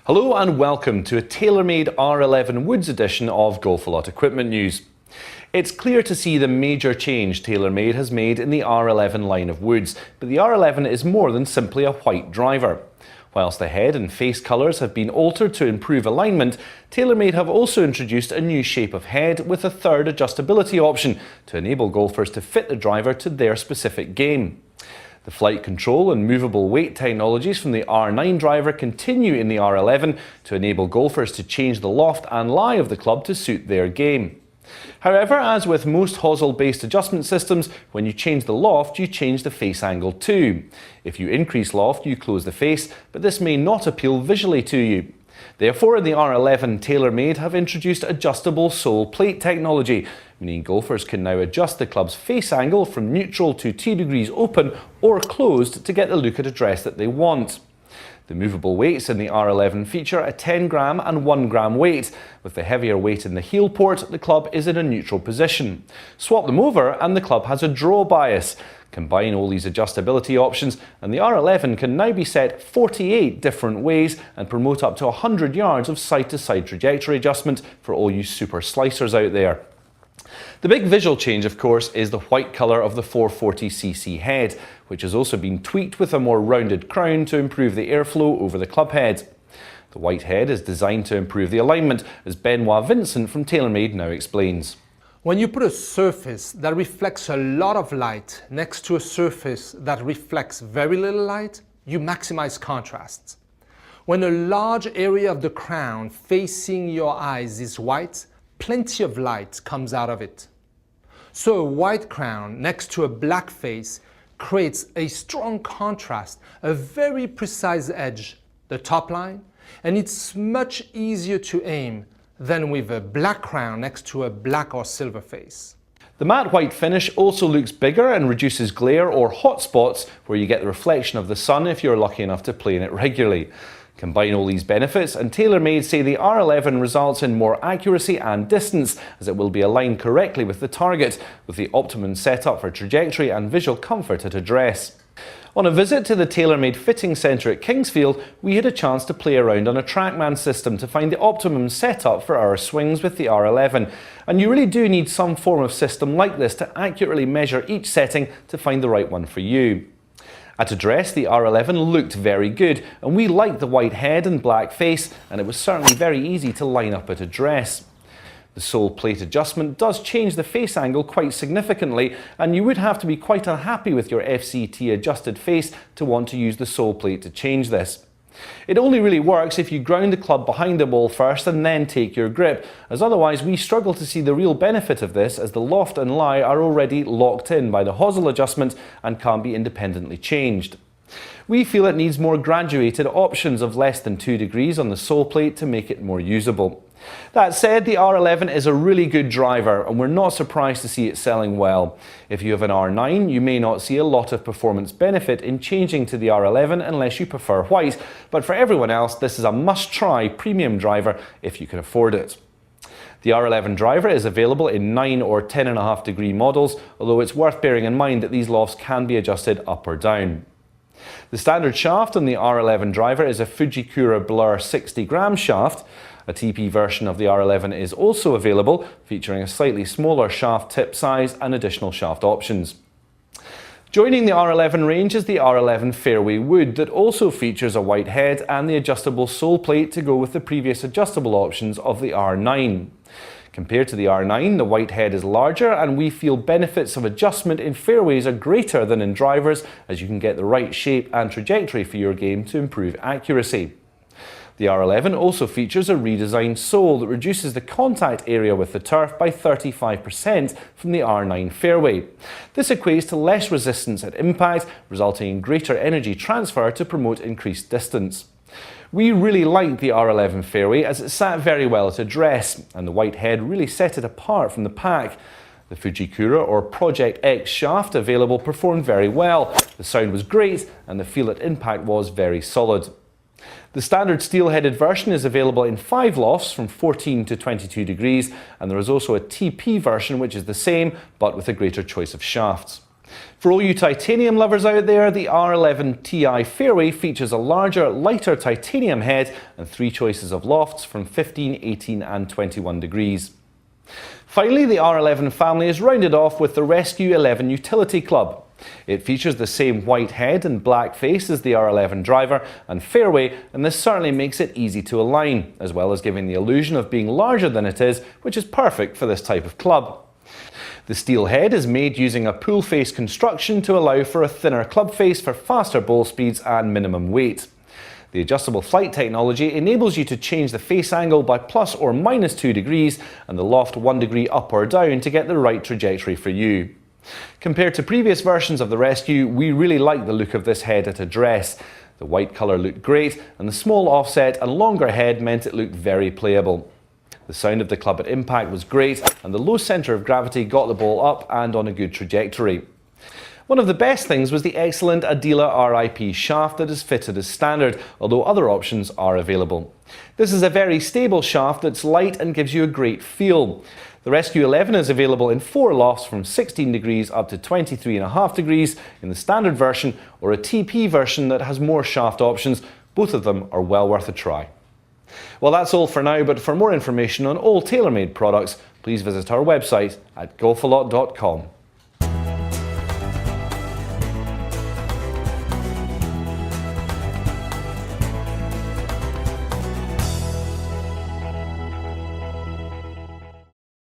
Hello and welcome to a TaylorMade R11 Woods edition of Golf A Lot Equipment News. It's clear to see the major change TaylorMade has made in the R11 line of woods, but the R11 is more than simply a white driver. Whilst the head and face colours have been altered to improve alignment, TaylorMade have also introduced a new shape of head with a third adjustability option to enable golfers to fit the driver to their specific game. The flight control and movable weight technologies from the R9 driver continue in the R11 to enable golfers to change the loft and lie of the club to suit their game. However, as with most hosel-based adjustment systems, when you change the loft, you change the face angle too. If you increase loft, you close the face, but this may not appeal visually to you. Therefore, in the R11, TaylorMade have introduced adjustable sole plate technology, meaning golfers can now adjust the club's face angle from neutral to 2 degrees open or closed to get the look at address that they want. The movable weights in the R11 feature a 10 gram and 1 gram weight. With the heavier weight in the heel port, the club is in a neutral position. Swap them over and the club has a draw bias. Combine all these adjustability options and the R11 can now be set 48 different ways and promote up to 100 yards of side-to-side trajectory adjustment for all you super slicers out there. The big visual change, of course, is the white colour of the 440cc head, which has also been tweaked with a more rounded crown to improve the airflow over the club head. The white head is designed to improve the alignment, as Benoit Vincent from TaylorMade now explains. When you put a surface that reflects a lot of light next to a surface that reflects very little light, you maximize contrast. When a large area of the crown facing your eyes is white, plenty of light comes out of it. So a white crown next to a black face creates a strong contrast, a very precise edge, the top line, and it's much easier to aim than with a black crown next to a black or silver face. The matte white finish also looks bigger and reduces glare or hot spots where you get the reflection of the sun if you're lucky enough to play in it regularly. Combine all these benefits and TaylorMade say the R11 results in more accuracy and distance, as it will be aligned correctly with the target, with the optimum setup for trajectory and visual comfort at address. On a visit to the TaylorMade Fitting Centre at Kingsfield, we had a chance to play around on a TrackMan system to find the optimum setup for our swings with the R11. And you really do need some form of system like this to accurately measure each setting to find the right one for you. At address, the R11 looked very good, and we liked the white head and black face, and it was certainly very easy to line up at address. The sole plate adjustment does change the face angle quite significantly, and you would have to be quite unhappy with your FCT adjusted face to want to use the sole plate to change this. It only really works if you ground the club behind the ball first and then take your grip, as otherwise we struggle to see the real benefit of this, as the loft and lie are already locked in by the hosel adjustment and can't be independently changed. We feel it needs more graduated options of less than 2 degrees on the sole plate to make it more usable. That said, the R11 is a really good driver and we're not surprised to see it selling well. If you have an R9, you may not see a lot of performance benefit in changing to the R11 unless you prefer white, but for everyone else this is a must-try premium driver if you can afford it. The R11 driver is available in 9 or 10.5 degree models, although it's worth bearing in mind that these lofts can be adjusted up or down. The standard shaft on the R11 driver is a Fujikura Blur 60 gram shaft. A TP version of the R11 is also available, featuring a slightly smaller shaft tip size and additional shaft options. Joining the R11 range is the R11 Fairway Wood that also features a white head and the adjustable sole plate to go with the previous adjustable options of the R9. Compared to the R9, the white head is larger and we feel benefits of adjustment in fairways are greater than in drivers, as you can get the right shape and trajectory for your game to improve accuracy. The R11 also features a redesigned sole that reduces the contact area with the turf by 35% from the R9 fairway. This equates to less resistance at impact, resulting in greater energy transfer to promote increased distance. We really liked the R11 fairway as it sat very well at address, and the white head really set it apart from the pack. The Fujikura or Project X shaft available performed very well, the sound was great and the feel at impact was very solid. The standard steel-headed version is available in 5 lofts from 14 to 22 degrees, and there is also a TP version which is the same but with a greater choice of shafts. For all you titanium lovers out there, the R11 Ti Fairway features a larger, lighter titanium head and 3 choices of lofts from 15, 18 and 21 degrees. Finally, the R11 family is rounded off with the Rescue11 Utility Club. It features the same white head and black face as the R11 driver and fairway, and this certainly makes it easy to align, as well as giving the illusion of being larger than it is, which is perfect for this type of club. The steel head is made using a pull face construction to allow for a thinner club face for faster ball speeds and minimum weight. The adjustable flight technology enables you to change the face angle by plus or minus 2 degrees and the loft 1 degree up or down to get the right trajectory for you. Compared to previous versions of the Rescue, we really like the look of this head at address. The white colour looked great, and the small offset and longer head meant it looked very playable. The sound of the club at impact was great, and the low centre of gravity got the ball up and on a good trajectory. One of the best things was the excellent Adila RIP shaft that is fitted as standard, although other options are available. This is a very stable shaft that's light and gives you a great feel. The Rescue11 is available in 4 lofts from 16 degrees up to 23.5 degrees in the standard version, or a TP version that has more shaft options. Both of them are well worth a try. Well, that's all for now, but for more information on all TaylorMade products, please visit our website at golfalot.com.